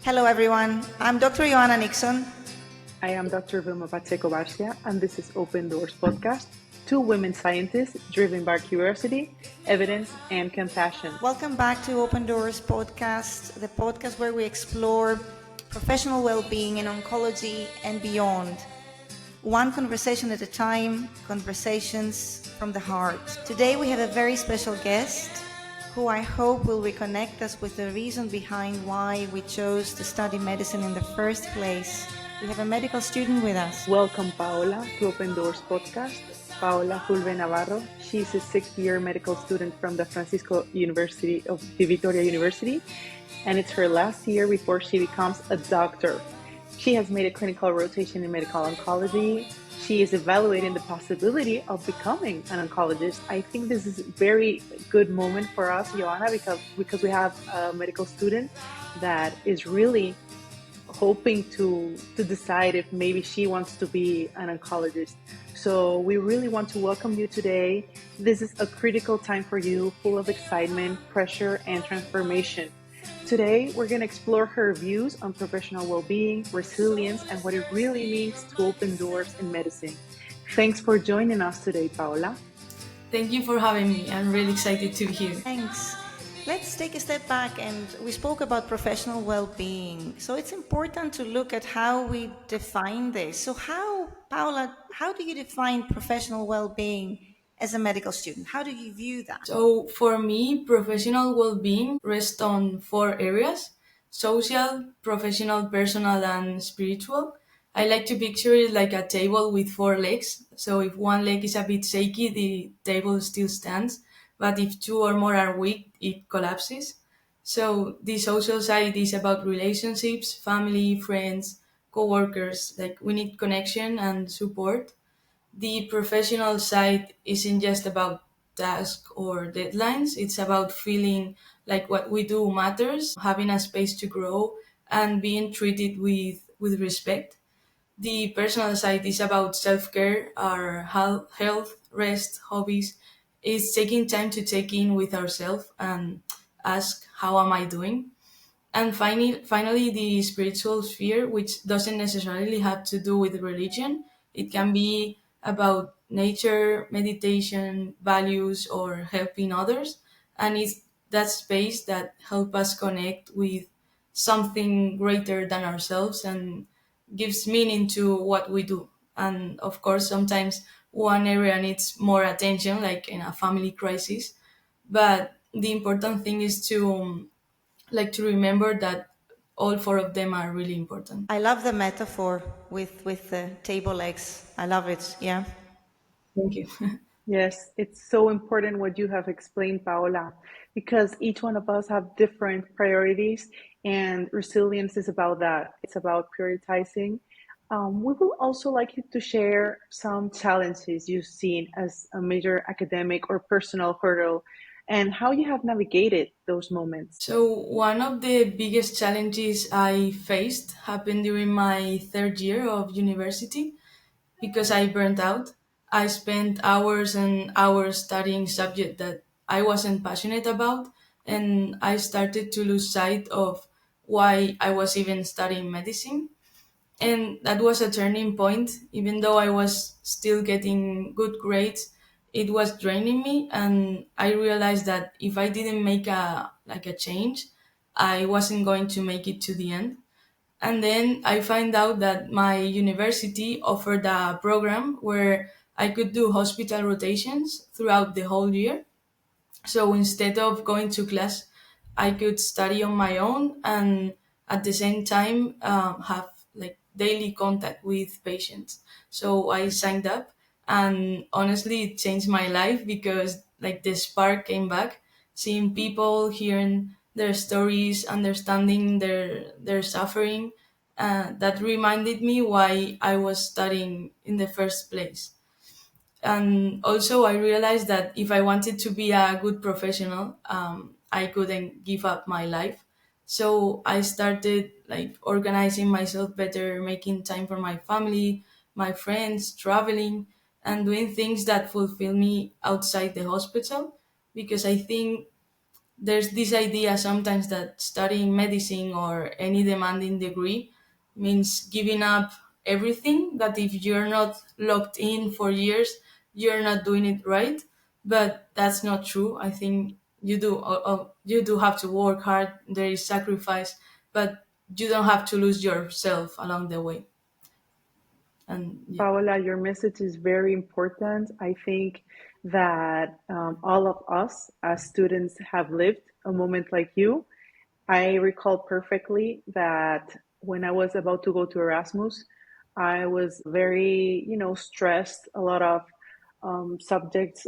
Hello, everyone. I'm Dr. Ioanna Nixon. I am Dr. Vilma Pacheco-Barcia, and this is Open Doors Podcast, two women scientists driven by curiosity, evidence, and compassion. Welcome back to Open Doors Podcast, the podcast where we explore professional well-being in oncology and beyond. One conversation at a time, conversations from the heart. Today we have a very special guest who I hope will reconnect us with the reason behind why we chose to study medicine in the first place. We have a medical student with us. Welcome, Paola, to Open Doors Podcast. Paola Julve Navarro. She's a sixth-year medical student from the Francisco University of the Victoria University, and it's her last year before she becomes a doctor. She has made a clinical rotation in medical oncology. She is evaluating the possibility of becoming an oncologist. I think this is a very good moment for us, Ioanna, because we have a medical student that is really hoping to decide if maybe she wants to be an oncologist. So we really want to welcome you today. This is a critical time for you, full of excitement, pressure, and transformation. Today, we're going to explore her views on professional well-being, resilience, and what it really means to open doors in medicine. Thanks for joining us today, Paola. Thank you for having me. I'm really excited to be here. Thanks. Let's take a step back, and we spoke about professional well-being. So it's important to look at how we define this. So Paola, how do you define professional well-being as a medical student? How do you view that? So, for me, professional well being rests on four areas: social, professional, personal, and spiritual. I like to picture it like a table with four legs. So, if one leg is a bit shaky, the table still stands. But if two or more are weak, it collapses. So, the social side is about relationships, family, friends, co-workers. Like, we need connection and support. The professional side isn't just about tasks or deadlines, it's about feeling like what we do matters, having a space to grow, and being treated with respect. The personal side is about self care, our health, rest, hobbies. It's taking time to check in with ourselves and ask, how am I doing? And finally, the spiritual sphere, which doesn't necessarily have to do with religion. It can be about nature, meditation, values, or helping others. And it's that space that help us connect with something greater than ourselves and gives meaning to what we do. And of course, sometimes one area needs more attention, like in a family crisis. But the important thing is to remember that all four of them are really important. I love the metaphor with the table legs. I love it. Yeah. Thank you. Yes, it's so important what you have explained, Paola, because each one of us have different priorities, and resilience is about that. It's about prioritizing. We will also like you to share some challenges you've seen as a major academic or personal hurdle and how you have navigated those moments. So one of the biggest challenges I faced happened during my third year of university because I burnt out. I spent hours and hours studying subject that I wasn't passionate about, and I started to lose sight of why I was even studying medicine. And that was a turning point. Even though I was still getting good grades, it was draining me, and I realized that if I didn't make a change, I wasn't going to make it to the end. And then I find out that my university offered a program where I could do hospital rotations throughout the whole year. So instead of going to class, I could study on my own and at the same time have like daily contact with patients. So I signed up, and honestly, it changed my life because like the spark came back, seeing people, hearing their stories, understanding their suffering. That reminded me why I was studying in the first place. And also I realized that if I wanted to be a good professional, I couldn't give up my life. So I started like organizing myself better, making time for my family, my friends, traveling, and doing things that fulfill me outside the hospital, because I think there's this idea sometimes that studying medicine or any demanding degree means giving up everything, that if you're not locked in for years, you're not doing it right. But that's not true. I think you do have to work hard. There is sacrifice, but you don't have to lose yourself along the way. And yeah. Paola, your message is very important. I think that all of us as students have lived a moment like you. I recall perfectly that when I was about to go to Erasmus, I was very, stressed. A lot of subjects,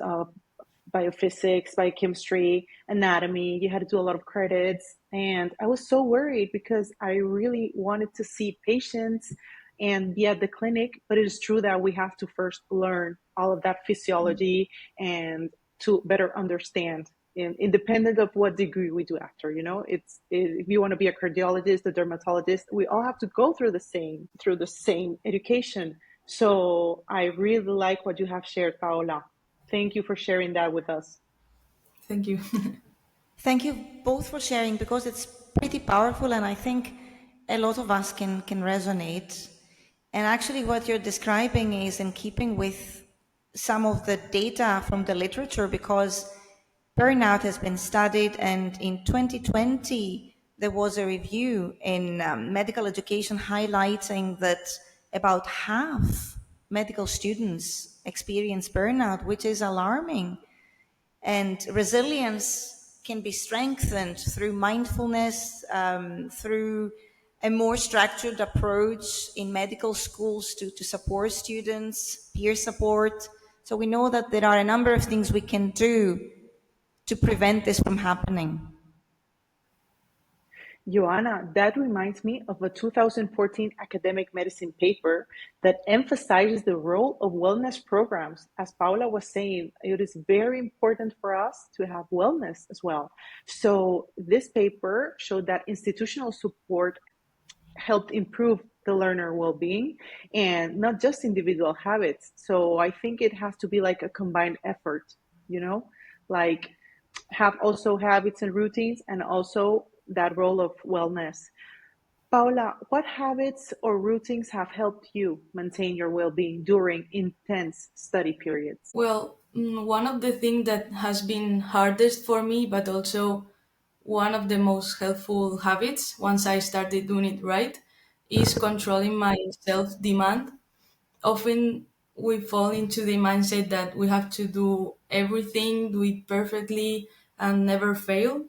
biophysics, biochemistry, anatomy. You had to do a lot of credits. And I was so worried because I really wanted to see patients and be at the clinic. But it is true that we have to first learn all of that physiology and to better understand. Independent of what degree we do after, if you want to be a cardiologist, a dermatologist, we all have to go through the same education. So I really like what you have shared, Paola. Thank you for sharing that with us. Thank you. Thank you both for sharing because it's pretty powerful, and I think a lot of us can resonate. And actually, what you're describing is in keeping with some of the data from the literature because burnout has been studied, and in 2020, there was a review in medical education highlighting that about half medical students experience burnout, which is alarming. And resilience can be strengthened through mindfulness, through a more structured approach in medical schools to support students, peer support. So we know that there are a number of things we can do to prevent this from happening. Joanna, that reminds me of a 2014 academic medicine paper that emphasizes the role of wellness programs. As Paula was saying, it is very important for us to have wellness as well. So, this paper showed that institutional support helped improve the learner well-being and not just individual habits. So I think it has to be like a combined effort, like have also habits and routines and also that role of wellness. Paula, what habits or routines have helped you maintain your well-being during intense study periods? Well, one of the things that has been hardest for me, but also one of the most helpful habits once I started doing it right, is controlling my self demand. Often we fall into the mindset that we have to do everything, do it perfectly, and never fail.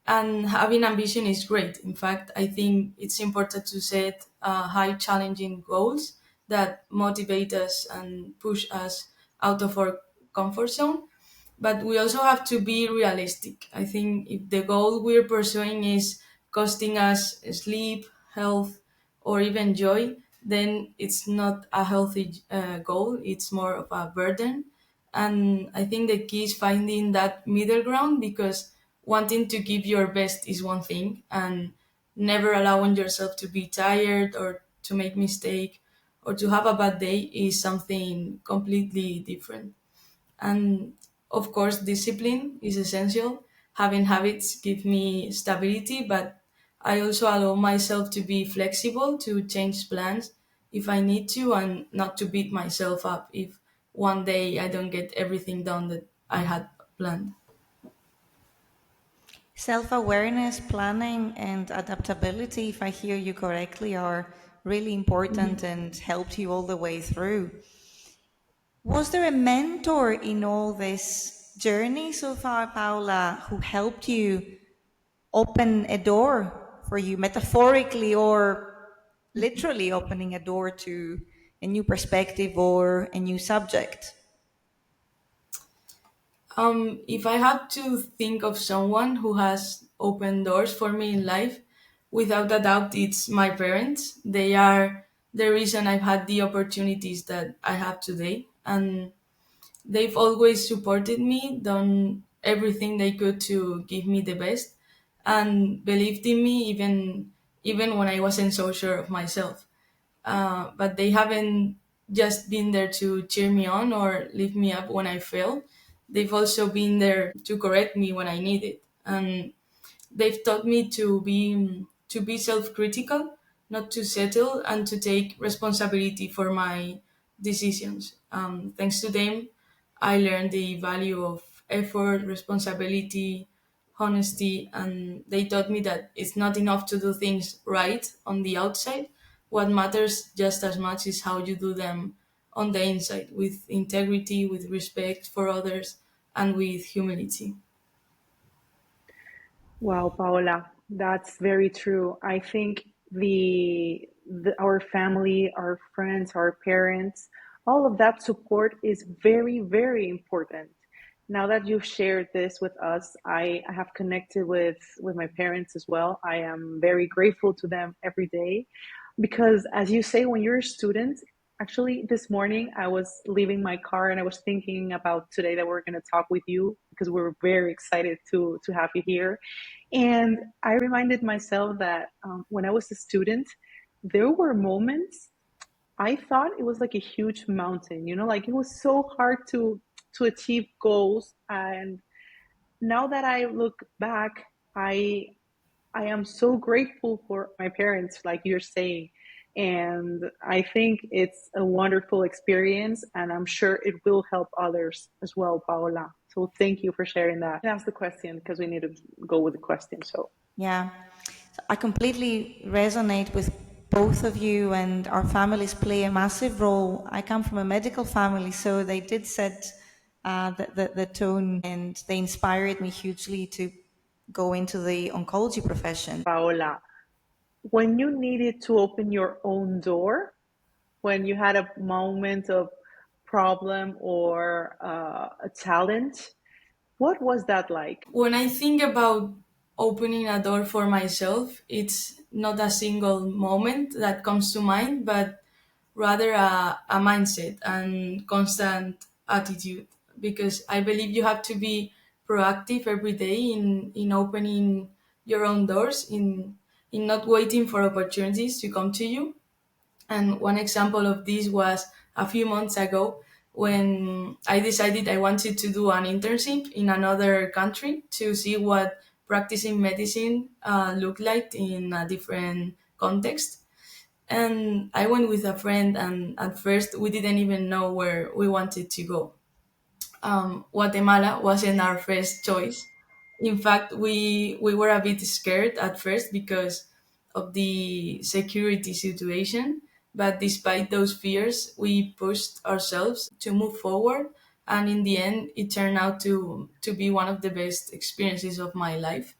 And having ambition is great. In fact, I think it's important to set high challenging goals that motivate us and push us out of our comfort zone. But we also have to be realistic. I think if the goal we're pursuing is costing us sleep, health, or even joy, then it's not a healthy goal. It's more of a burden. And I think the key is finding that middle ground, because wanting to give your best is one thing, and never allowing yourself to be tired or to make mistake or to have a bad day is something completely different. And of course, discipline is essential. Having habits give me stability, but I also allow myself to be flexible, to change plans if I need to, and not to beat myself up if one day I don't get everything done that I had planned. Self awareness, planning, and adaptability, if I hear you correctly, are really important and helped you all the way through. Was there a mentor in all this journey so far, Paula, who helped you open a door for you, metaphorically or literally opening a door to a new perspective or a new subject? If I have to think of someone who has opened doors for me in life, without a doubt, it's my parents. They are the reason I've had the opportunities that I have today. And they've always supported me, done everything they could to give me the best, and believed in me even when I wasn't so sure of myself. But they haven't just been there to cheer me on or lift me up when I fail. They've also been there to correct me when I need it. And they've taught me to be self-critical, not to settle, and to take responsibility for my decisions. Thanks to them, I learned the value of effort, responsibility, honesty, and they taught me that it's not enough to do things right on the outside. What matters just as much is how you do them on the inside, with integrity, with respect for others, and with humility. Wow, Paola, that's very true. I think our family, our friends, our parents, all of that support is very, very important. Now that you've shared this with us, I have connected with my parents as well. I am very grateful to them every day because, as you say, when you're a student, actually this morning I was leaving my car and I was thinking about today that we're going to talk with you because we're very excited to have you here. And I reminded myself that when I was a student, there were moments I thought it was like a huge mountain, like it was so hard to achieve goals. And now that I look back, I am so grateful for my parents, like you're saying. And I think it's a wonderful experience, and I'm sure it will help others as well, Paola. So thank you for sharing that. Ask the question because we need to go with the question. So Yeah. So I completely resonate with both of you, and our families play a massive role. I come from a medical family, so they did set the tone, and they inspired me hugely to go into the oncology profession. Paola, when you needed to open your own door, when you had a moment of problem or a challenge, what was that like? When I think about opening a door for myself, it's not a single moment that comes to mind, but rather a mindset and constant attitude. Because I believe you have to be proactive every day in opening your own doors, in not waiting for opportunities to come to you. And one example of this was a few months ago when I decided I wanted to do an internship in another country to see what practicing medicine looked like in a different context. And I went with a friend, and at first we didn't even know where we wanted to go. Guatemala wasn't our first choice. In fact, we were a bit scared at first because of the security situation. But despite those fears, we pushed ourselves to move forward. And in the end, it turned out to be one of the best experiences of my life.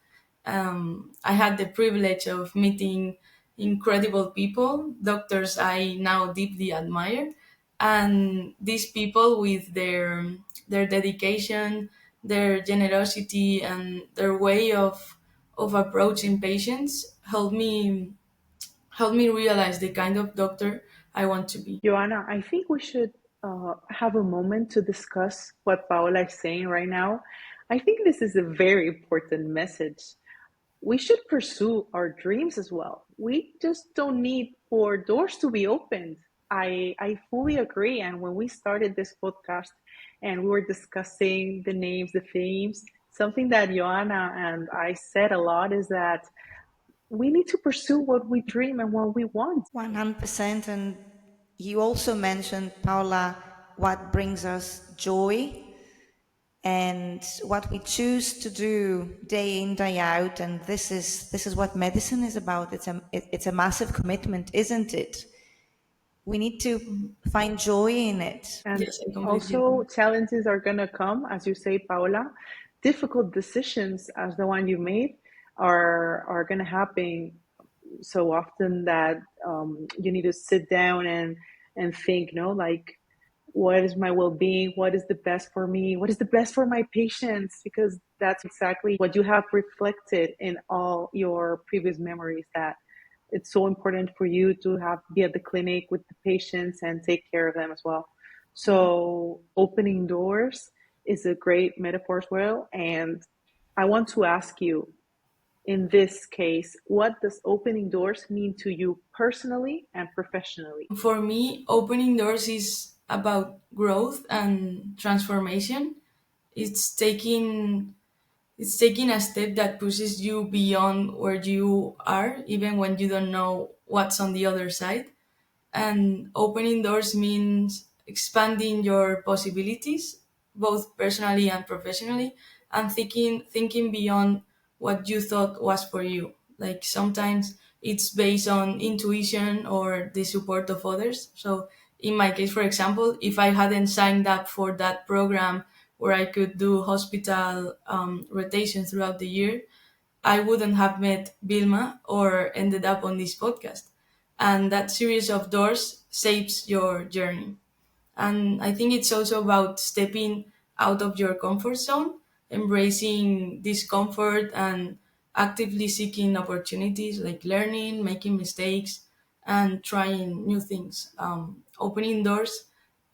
I had the privilege of meeting incredible people, doctors I now deeply admire, and these people with their dedication, their generosity, and their way of approaching patients helped me realize the kind of doctor I want to be. Joanna, I think we should have a moment to discuss what Paola is saying right now. I think this is a very important message. We should pursue our dreams as well. We just don't need for doors to be opened. I fully agree. And when we started this podcast and we were discussing the names, the themes, something that Joanna and I said a lot is that we need to pursue what we dream and what we want. 100%. And you also mentioned, Paula, what brings us joy and what we choose to do day in, day out. And this is what medicine is about. It's a massive commitment, isn't it? We need to find joy in it. And Yes, I completely also, agree. challenges are going to come, as you say, Paola. Difficult decisions, as the one you made, are going to happen so often that you need to sit down and think, like what is my well-being? What is the best for me? What is the best for my patients? Because that's exactly what you have reflected in all your previous memories, that it's so important for you to have be at the clinic with the patients and take care of them as well. So opening doors is a great metaphor as well. And I want to ask you, in this case, what does opening doors mean to you personally and professionally? For me, opening doors is about growth and transformation. It's taking It's taking a step that pushes you beyond where you are, even when you don't know what's on the other side. And opening doors means expanding your possibilities, both personally and professionally, and thinking beyond what you thought was for you. Like sometimes it's based on intuition or the support of others. So in my case, for example, if I hadn't signed up for that program where I could do hospital rotation throughout the year, I wouldn't have met Vilma or ended up on this podcast. And that series of doors shapes your journey. And I think it's also about stepping out of your comfort zone, embracing discomfort, and actively seeking opportunities like learning, making mistakes, and trying new things. Opening doors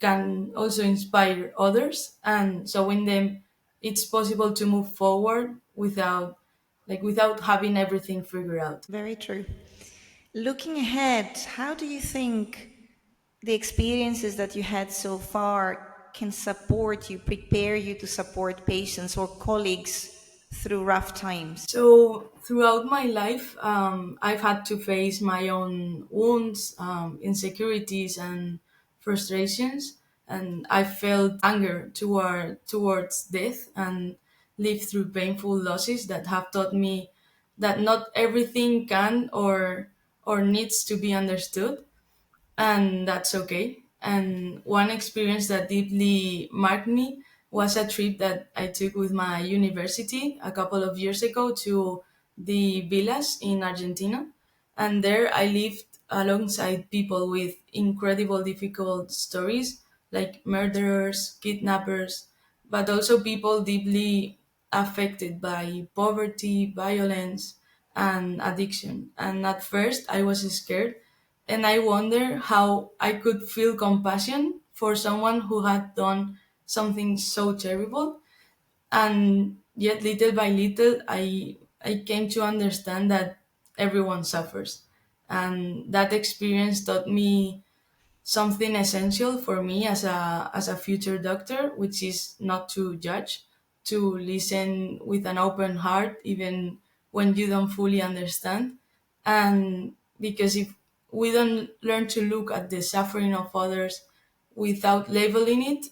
can also inspire others and showing them it's possible to move forward without having everything figured out. Very true. Looking ahead, how do you think the experiences that you had so far can support you, prepare you to support patients or colleagues through rough times? So throughout my life, I've had to face my own wounds, insecurities, and frustrations, and I felt anger towards death and lived through painful losses that have taught me that not everything can or needs to be understood, and that's okay. And one experience that deeply marked me was a trip that I took with my university a couple of years ago to the villas in Argentina. And there I lived alongside people with incredible difficult stories like murderers, kidnappers, but also people deeply affected by poverty, violence, and addiction. And at first I was scared and I wonder how I could feel compassion for someone who had done something so terrible. And yet, little by little, I came to understand that everyone suffers. And that experience taught me something essential for me as a future doctor, which is not to judge, to listen with an open heart, even when you don't fully understand. And because if we don't learn to look at the suffering of others without labeling it,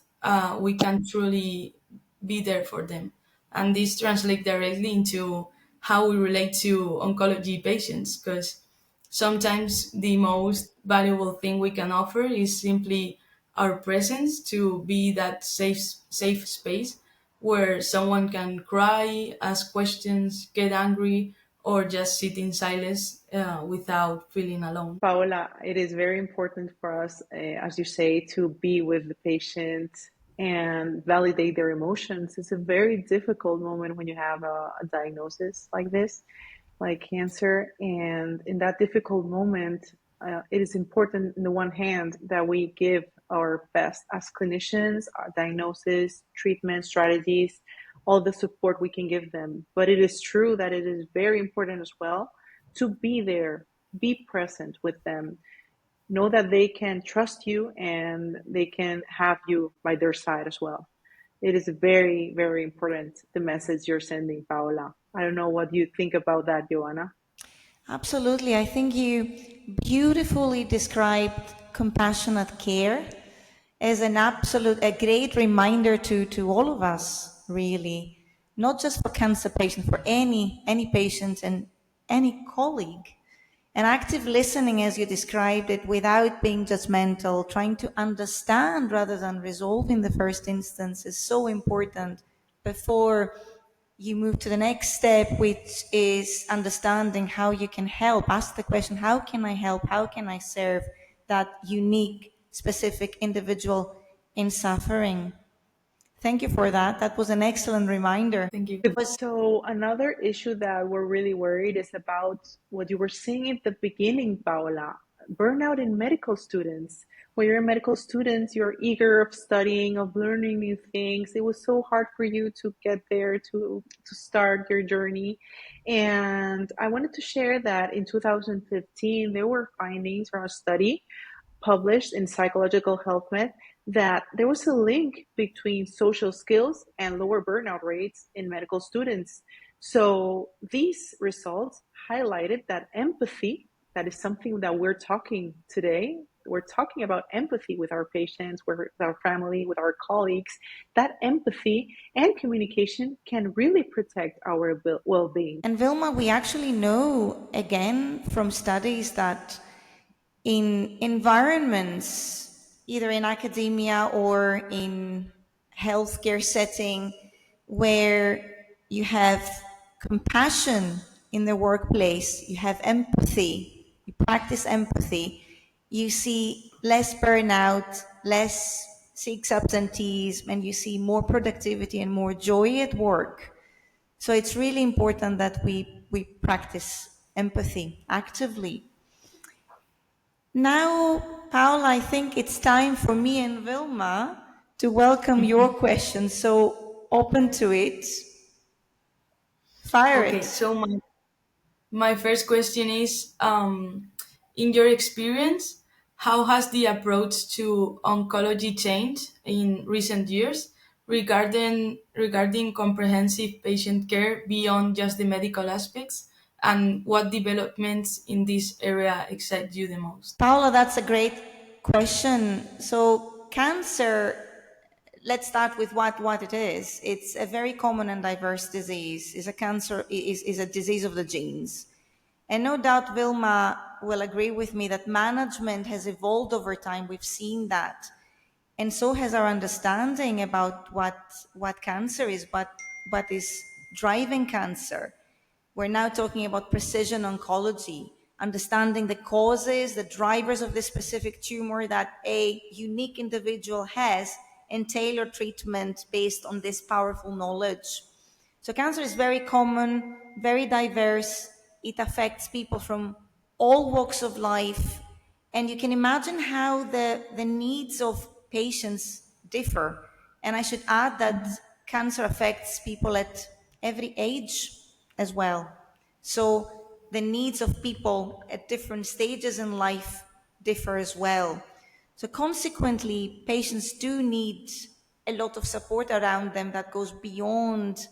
we can truly be there for them. And this translates directly into how we relate to oncology patients, because sometimes the most valuable thing we can offer is simply our presence, to be that safe space where someone can cry, ask questions, get angry, or just sit in silence without feeling alone. Paola, it is very important for us, as you say, to be with the patient and validate their emotions. It's a very difficult moment when you have a diagnosis like this, like cancer. And in that difficult moment, it is important, on the one hand, that we give our best as clinicians, our diagnosis, treatment strategies, all the support we can give them. But it is true that it is very important as well to be there, be present with them, know that they can trust you and they can have you by their side as well. It is very, very important, the message you're sending, Paola. I don't know what you think about that, Ioanna. Absolutely. I think you beautifully described compassionate care as an absolute, a great reminder to all of us, really, not just for cancer patients, for any patient and any colleague. And active listening, as you described it, without being judgmental, trying to understand rather than resolve in the first instance, is so important before you move to the next step, which is understanding how you can help. Ask the question, how can I help? How can I serve that unique, specific individual in suffering? Thank you for that. That was an excellent reminder. Thank you. So another issue that we're really worried is about what you were saying at the beginning, Paola, burnout in medical students. When you're a medical student, you're eager of studying, of learning new things. It was so hard for you to get there, to start your journey. And I wanted to share that in 2015, there were findings from a study published in Psychological Health Med that there was a link between social skills and lower burnout rates in medical students. So these results highlighted that empathy, that is something that we're talking today. We're talking about empathy with our patients, with our family, with our colleagues. That empathy and communication can really protect our well-being. And Vilma, we actually know again from studies that in environments, either in academia or in healthcare setting, where you have compassion in the workplace, you have empathy, you practice empathy, you see less burnout, less sick absentees, and you see more productivity and more joy at work. So it's really important that we practice empathy actively. Now, Paula, I think it's time for me and Vilma to welcome your questions. So open to it. Fire Okay, it. so my first question is, in your experience, how has the approach to oncology changed in recent years regarding comprehensive patient care beyond just the medical aspects, and what developments in this area excite you the most? Paula, that's a great question. So cancer, let's start with what it is. It's a very common and diverse disease. Is a cancer is a disease of the genes. And no doubt Vilma will agree with me that management has evolved over time. We've seen that. And so has our understanding about what cancer is, what is driving cancer. We're now talking about precision oncology, understanding the causes, the drivers of this specific tumor that a unique individual has, and tailor treatment based on this powerful knowledge. So cancer is very common, very diverse. It affects people from all walks of life. And you can imagine how the needs of patients differ. And I should add that cancer affects people at every age as well. So the needs of people at different stages in life differ as well. So consequently, patients do need a lot of support around them that goes beyond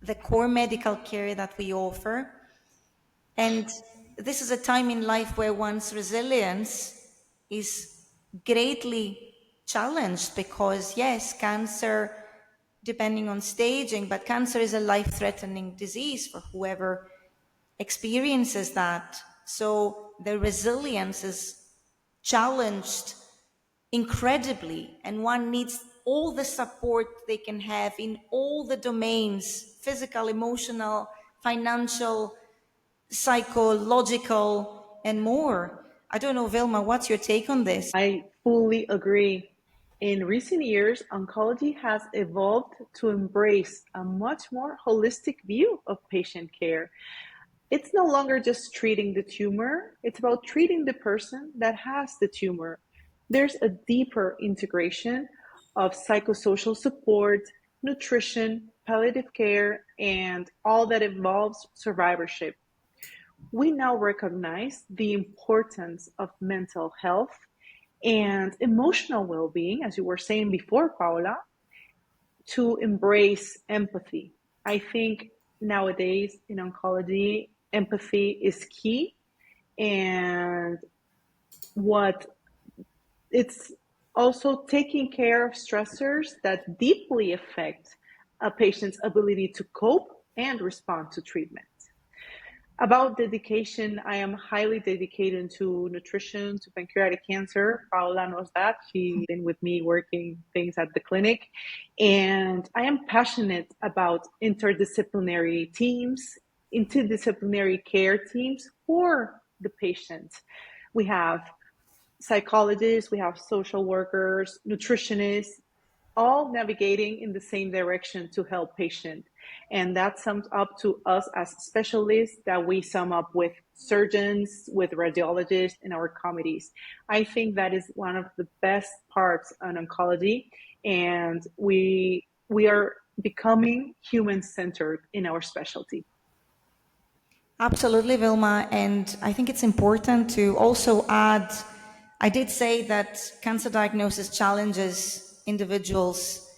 the core medical care that we offer. And this is a time in life where one's resilience is greatly challenged because, yes, cancer, depending on staging, but cancer is a life threatening disease for whoever experiences that. So the resilience is challenged incredibly, and one needs all the support they can have in all the domains: physical, emotional, financial, psychological, and more. I don't know, Vilma, what's your take on this? I fully agree. In recent years, oncology has evolved to embrace a much more holistic view of patient care. It's no longer just treating the tumor, it's about treating the person that has the tumor. There's a deeper integration of psychosocial support, nutrition, palliative care, and all that involves survivorship. We now recognize the importance of mental health and emotional well being, as you were saying before, Paola, to embrace empathy. I think nowadays in oncology, empathy is key. And what it's also taking care of stressors that deeply affect a patient's ability to cope and respond to treatment. About dedication, I am highly dedicated to nutrition, to pancreatic cancer. Paola knows that. She's been with me working things at the clinic. And I am passionate about interdisciplinary teams, interdisciplinary care teams for the patient. We have psychologists, we have social workers, nutritionists, all navigating in the same direction to help patient. And that sums up to us as specialists that we sum up with surgeons, with radiologists in our committees. I think that is one of the best parts on oncology. And we are becoming human centered in our specialty. Absolutely, Vilma. And I think it's important to also add I did say that cancer diagnosis challenges individuals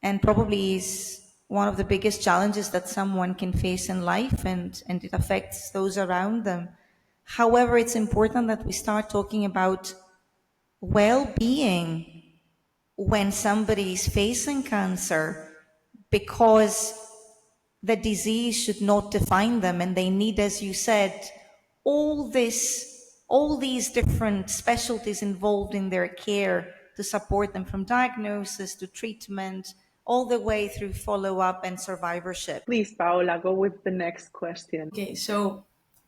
and probably is one of the biggest challenges that someone can face in life, and it affects those around them. However, it's important that we start talking about well being when somebody is facing cancer, because the disease should not define them, and they need, as you said, all these different specialties involved in their care to support them, from diagnosis to treatment, all the way through follow-up and survivorship. Please, Paola, go with the next question. Okay, so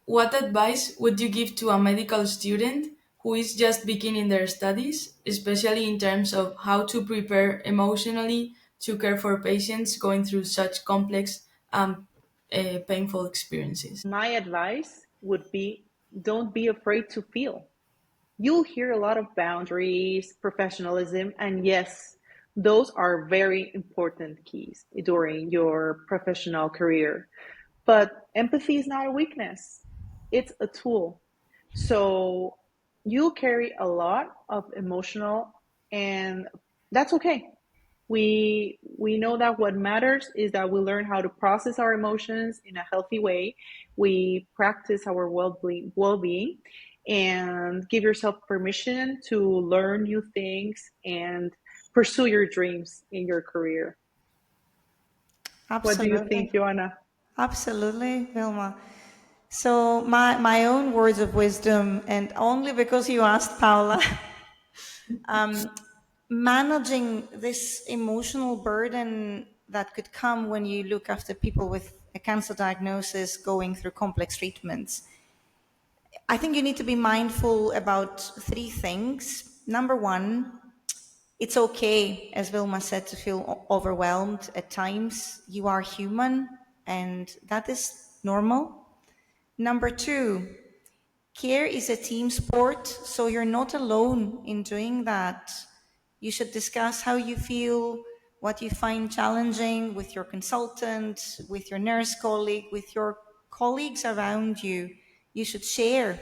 what advice would you give to a medical student who is just beginning their studies, especially in terms of how to prepare emotionally to care for patients going through such complex and painful experiences? My advice would be, don't be afraid to feel. You'll hear a lot of boundaries, professionalism, and yes, those are very important keys during your professional career. But empathy is not a weakness, it's a tool. So you carry a lot of emotional, and that's okay. We know that what matters is that we learn how to process our emotions in a healthy way. We practice our well-being, and give yourself permission to learn new things and pursue your dreams in your career. What do you think, Absolutely. Joanna? Absolutely, Vilma. So my own words of wisdom, and only because you asked, Paula, managing this emotional burden that could come when you look after people with a cancer diagnosis going through complex treatments. I think you need to be mindful about three things. Number one, it's okay, as Vilma said, to feel overwhelmed at times. You are human, and that is normal. Number two, care is a team sport, so you're not alone in doing that. You should discuss how you feel, what you find challenging with your consultant, with your nurse colleague, with your colleagues around you. You should share.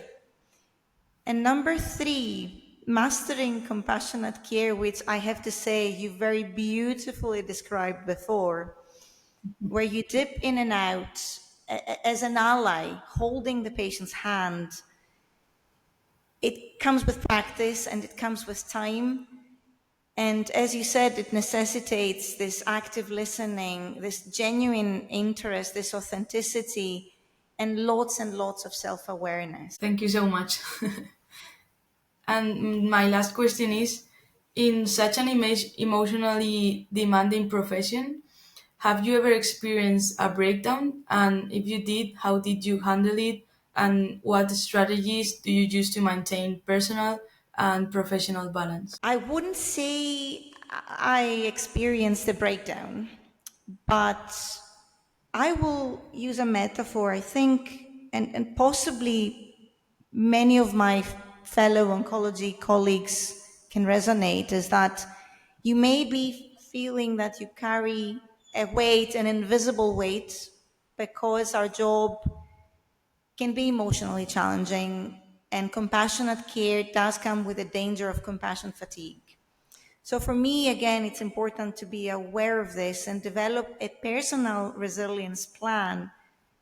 And number three, mastering compassionate care, which I have to say you very beautifully described before, where you dip in and out as an ally, holding the patient's hand. It comes with practice and it comes with time. And as you said, it necessitates this active listening, this genuine interest, this authenticity, and lots of self awareness. Thank you so much. And my last question is, in such an emotionally demanding profession, have you ever experienced a breakdown? And if you did, how did you handle it? And what strategies do you use to maintain personal and professional balance? I wouldn't say I experienced a breakdown, but I will use a metaphor, I think, and possibly many of my fellow oncology colleagues can resonate, is that you may be feeling that you carry a weight, an invisible weight, because our job can be emotionally challenging, and compassionate care does come with the danger of compassion fatigue. So for me, again, it's important to be aware of this and develop a personal resilience plan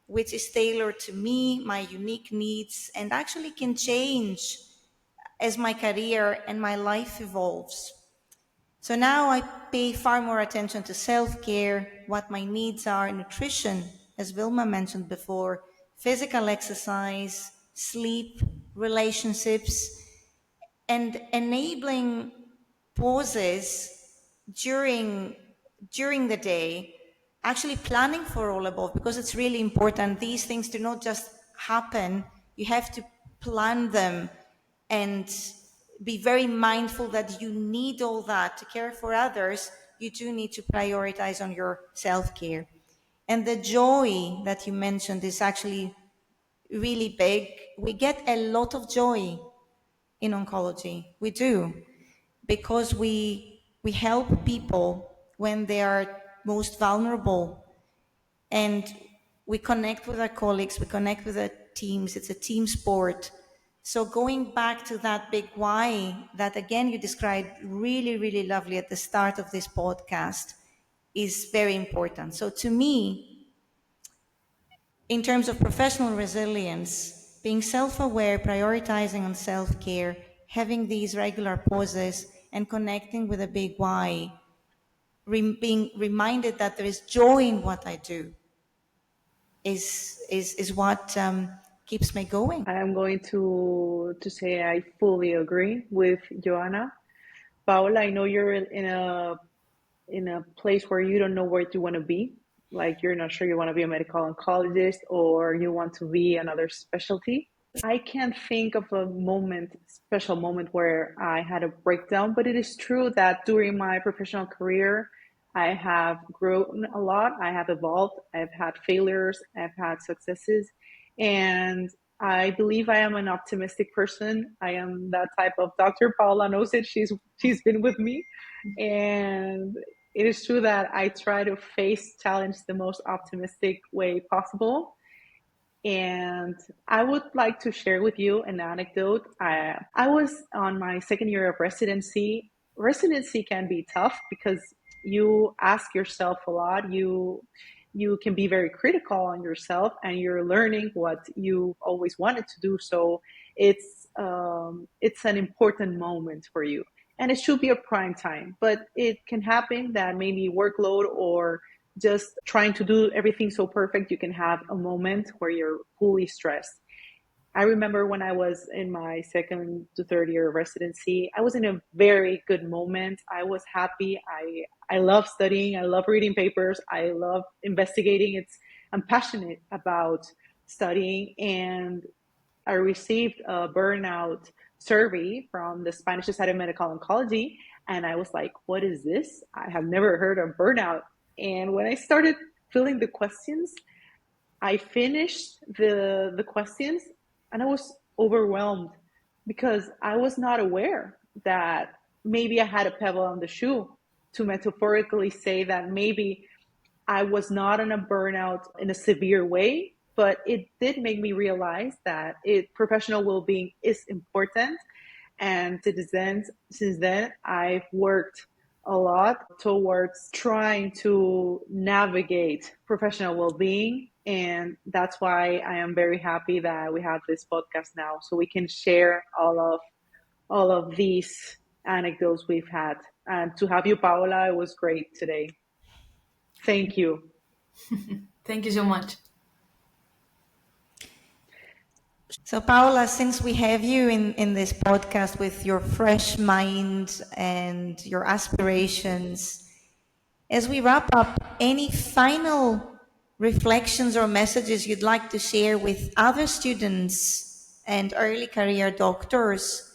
which is tailored to me, my unique needs, and actually can change as my career and my life evolves. So now I pay far more attention to self-care, what my needs are, nutrition, as Vilma mentioned before, physical exercise, sleep, relationships, and enabling pauses during during the day, actually planning for all above, because it's really important. These things do not just happen. You have to plan them and be very mindful that you need all that to care for others. You do need to prioritize on your self-care. And the joy that you mentioned is actually really big. We get a lot of joy in oncology. We do, because we help people when they are most vulnerable, and we connect with our colleagues, we connect with our teams. It's a team sport. So going back to that big why that again you described really, really lovely at the start of this podcast is very important. So to me, in terms of professional resilience, being self-aware, prioritizing on self-care, having these regular pauses and connecting with a big why, being reminded that there is joy in what I do is what keeps me going. I am going to say I fully agree with Joanna. Paola, I know you're in a place where you don't know where you want to be. Like you're not sure you want to be a medical oncologist or you want to be another specialty. I can't think of a special moment where I had a breakdown, but it is true that during my professional career, I have grown a lot. I have evolved. I've had failures. I've had successes. And I believe I am an optimistic person. I am that type of doctor. Paola knows it. She's been with me. And it is true that I try to face challenge the most optimistic way possible. And I would like to share with you an anecdote. I was on my second year of residency. Residency can be tough because you ask yourself a lot. You can be very critical on yourself, and you're learning what you always wanted to do. So it's an important moment for you, and it should be a prime time. But it can happen that maybe workload or just trying to do everything so perfect, you can have a moment where you're fully stressed. I remember when I was in my second to third year of residency, I was in a very good moment. I was happy. I love studying. I love reading papers. I love investigating. I'm passionate about studying, and I received a burnout survey from the Spanish Society of Medical Oncology, and I was like, what is this? I have never heard of burnout. And when I started filling the questions, I finished the questions and I was overwhelmed because I was not aware that maybe I had a pebble on the shoe, to metaphorically say that maybe I was not in a burnout in a severe way, but it did make me realize that professional well-being is important. And since then, I've worked a lot towards trying to navigate professional well-being. And that's why I am very happy that we have this podcast now, so we can share all of these anecdotes we've had. And to have you, Paola, it was great today. Thank you. Thank you so much. So, Paola, since we have you in this podcast with your fresh mind and your aspirations, as we wrap up, any final reflections or messages you'd like to share with other students and early career doctors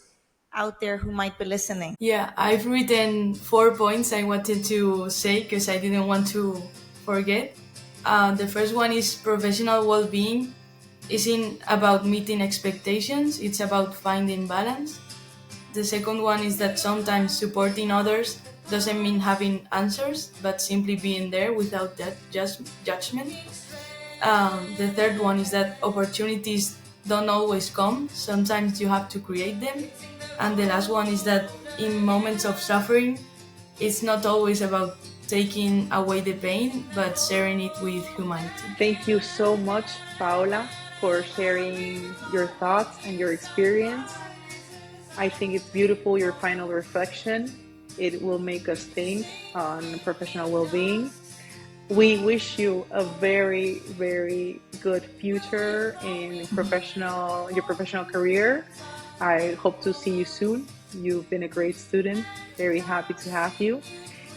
out there who might be listening? Yeah, I've written 4 points I wanted to say because I didn't want to forget. The first one is professional well-being isn't about meeting expectations, it's about finding balance. The second one is that sometimes supporting others doesn't mean having answers, but simply being there without that judgment. The third one is that opportunities don't always come, sometimes you have to create them. And the last one is that in moments of suffering, it's not always about taking away the pain, but sharing it with humanity. Thank you so much, Paola, for sharing your thoughts and your experience. I think it's beautiful, your final reflection. It will make us think on professional well-being. We wish you a very, very good future in your professional career. I hope to see you soon. You've been a great student. Very happy to have you.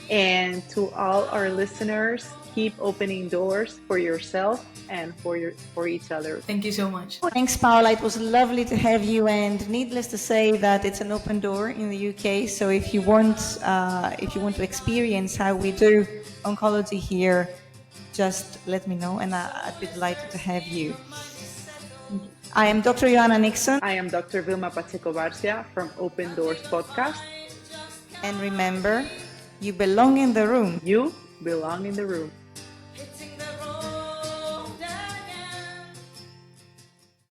And to all our listeners, keep opening doors for yourself and for each other. Thank you so much. Thanks, Paola. It was lovely to have you, and needless to say that it's an open door in the UK. So if you want to experience how we do oncology here, just let me know, and I'd be delighted to have you. I am Dr. Ioanna Nixon. I am Dr. Vilma Pacheco-Barcia from Open Doors Podcast. And remember, you belong in the room. You belong in the room.